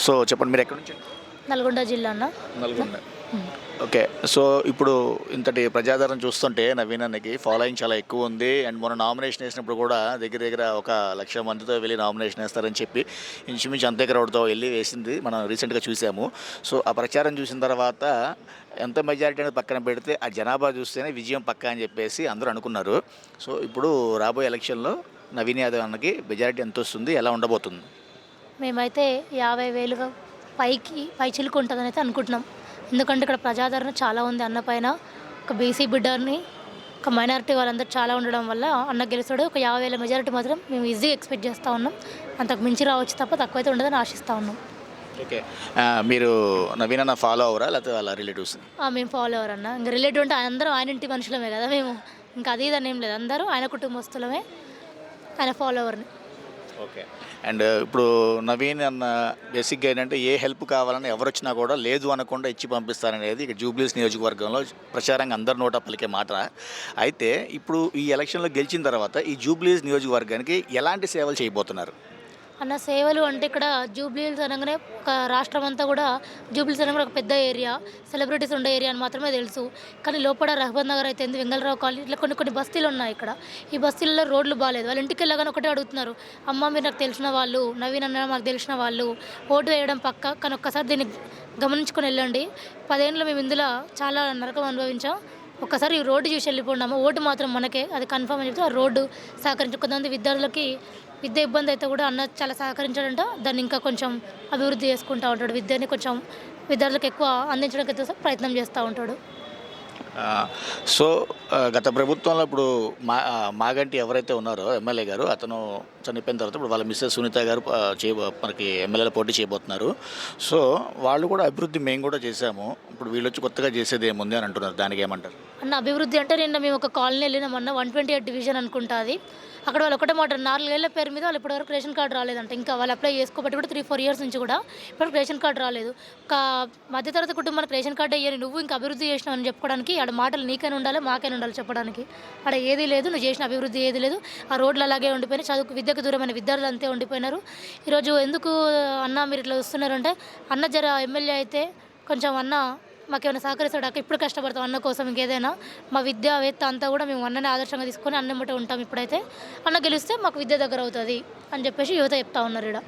So చెప్పండి మీరు ఎక్కడి నుంచి? నల్గొండ జిల్లా అన్న. నల్గొండ. హ్మ్. ఓకే. సో ఇప్పుడు ఇంతటి ప్రజాదరణ చూస్తుంటే నవీన్ అన్నకి ఫాలోయింగ్ చాలా ఎక్కువ ఉంది. అండ్ మొన్న నామినేషన్ వేసినప్పుడు కూడా దగ్గర దగ్గర ఒక 1,00,000 మందితో వెళ్ళి నామినేషన్ వేస్తారని చెప్పి ఇంచుమించు అంతే క్రౌడ్‌తో వెళ్ళి వేసింది మనం రీసెంట్‌గా చూసాము. సో ఆ ప్రచారం చూసిన తర్వాత ఎంత మెజారిటీ అనేది పక్కన పెడితే ఆ జనాభా చూస్తేనే విజయం పక్కా అని చెప్పేసి అందరూ అనుకున్నారు. సో ఇప్పుడు రాబోయే ఎలక్షన్‌లో నవీన్ యాదవ్ అన్నకి మెజారిటీ ఎంతొస్తుంది? ఎలా ఉండబోతుంది? మేమైతే 50,000 పైచిలుకు ఉంటుందని అయితే అనుకుంటున్నాం. ఎందుకంటే ఇక్కడ ప్రజాదరణ చాలా ఉంది అన్న పైన. ఒక బీసీ బిడ్డని, ఒక మైనారిటీ వాళ్ళందరూ చాలా ఉండడం వల్ల అన్న గెలుస్తాడు. ఒక 50,000 మెజారిటీ మాత్రం మేము ఈజీగా ఎక్స్పెక్ట్ చేస్తూ ఉన్నాం. అంతకు మించి రావచ్చు తప్ప తక్కువైతే ఉండదని ఆశిస్తూ ఉన్నాం. ఓకే. మీరు నవీన్ అన్న ఫాలో అవ్వరా? లేకపోతే వాళ్ళ రిలేటివ్స్? మేము ఫాలో అవ్వరు అన్న. ఇంక రిలేటివ్ అంటే అందరం ఆయన ఇంటి మనుషులమే కదా మేము. ఇంకా అది ఇదని ఏం లేదు. అందరూ ఆయన కుటుంబస్తులమే, ఆయన ఫాలోవర్ని. ఓకే. అండ్ ఇప్పుడు నవీన్ అన్న బేసిక్గా ఏంటంటే ఏ హెల్ప్ కావాలని ఎవరొచ్చినా కూడా లేదు అనకుండా ఇచ్చి పంపిస్తారనేది ఇక జూబ్లీస్ నియోజకవర్గంలో ప్రచారంగా అందరి నోట పలికే మాట. అయితే ఇప్పుడు ఈ ఎలక్షన్లో గెలిచిన తర్వాత ఈ జూబ్లీస్ నియోజకవర్గానికి ఎలాంటి సేవలు చేయబోతున్నారు? అన్న సేవలు అంటే ఇక్కడ జూబ్లీహిల్స్ అనగానే ఒక రాష్ట్రం అంతా కూడా జూబ్లీహిల్స్ అనగానే ఒక పెద్ద ఏరియా, సెలబ్రిటీస్ ఉండే ఏరియా అని మాత్రమే తెలుసు. కానీ లోపల రహమత్ నగర్ అయితే వెంగళరావు కాలనీ ఇట్లా కొన్ని కొన్ని బస్తీలు ఉన్నాయి ఇక్కడ. ఈ బస్తీలలో రోడ్లు బాగాలేదు. వాళ్ళ ఇంటికి వెళ్ళగానే ఒకటే అడుగుతున్నారు, అమ్మ మీరు నాకు తెలిసిన వాళ్ళు, నవీన్ అన్న మాకు తెలిసిన వాళ్ళు, ఓటు వేయడం పక్క, కానీ ఒక్కసారి దీన్ని గమనించుకొని వెళ్ళండి. 10 ఏళ్ళు మేము ఇందులో చాలా నరకం అనుభవించాం. ఒక్కసారి ఈ రోడ్డు చూసి వెళ్ళిపోండాము, ఓటు మాత్రం మనకే, అది కన్ఫర్మ్ అని చెప్తే ఆ రోడ్డు సహకరించి కొంతమంది విద్యార్థులకి విద్య ఇబ్బంది అయితే కూడా అన్న చాలా సహకరించాడంట. దాన్ని ఇంకా కొంచెం అభివృద్ధి చేసుకుంటూ ఉంటాడు. విద్యని కొంచెం విద్యార్థులకు ఎక్కువ అందించడానికి అయితే ప్రయత్నం చేస్తూ ఉంటాడు. సో గత ప్రభుత్వంలో ఇప్పుడు మాగంటి ఎవరైతే ఉన్నారో ఎమ్మెల్యే గారు, అతను చనిపోయిన తర్వాత ఇప్పుడు వాళ్ళ మిస్సెస్ సునీత గారు మనకి ఎమ్మెల్యేలో పోటీ చేయబోతున్నారు. సో వాళ్ళు కూడా అభివృద్ధి మేము కూడా చేశాము, ఇప్పుడు వీళ్ళు వచ్చి కొత్తగా చేసేది ఏముంది అని అంటున్నారు. దానికి ఏమంటారు? అన్న అభివృద్ధి అంటే నిన్న మేము ఒక కాలనీ వెళ్ళినామన్న 128 డివిజన్ అనుకుంటా అది. అక్కడ వాళ్ళు ఒకటే మాట, 4 ఏళ్ల పేరు మీద వాళ్ళు ఇప్పటివరకు రేషన్ కార్డు రాలేదంట. ఇంకా వాళ్ళు అప్లై చేసుకోబట్టి కూడా 3-4 ఇయర్స్ నుంచి కూడా ఇప్పటివరకు రేషన్ కార్డు రాలేదు. ఒక మధ్యతరగతి కుటుంబానికి రేషన్ కార్డు అయ్యారు, నువ్వు ఇంకా అభివృద్ధి చేసినావు అని చెప్పుకోవడానికి ఆడ మాటలు నీకైనా ఉండాలి, మాకైనా ఉండాలి చెప్పడానికి. ఆడ ఏదీ లేదు, నువ్వు చేసిన అభివృద్ధి ఏది లేదు. ఆ రోడ్లు అలాగే ఉండిపోయినాయి, చదువుకు విద్యకు దూరమైన విద్యార్థులు అంతే ఉండిపోయినారు. ఈరోజు ఎందుకు అన్న మీరు ఇట్లా వస్తున్నారంటే, అన్న జర ఎమ్మెల్యే అయితే కొంచెం అన్న మాకేమైనా సహకరిస్తాడు అక్క, ఇప్పుడు కష్టపడతాం అన్న కోసం. ఇంకేదైనా మా విద్యావేత్త అంతా కూడా మేము అన్నని ఆదర్శంగా తీసుకొని అన్నమ్మటే ఉంటాం. ఇప్పుడైతే అన్న గెలిస్తే మాకు విద్య దగ్గర అవుతుంది అని చెప్పేసి యువత చెప్తా ఉన్నారు ఇక్కడ.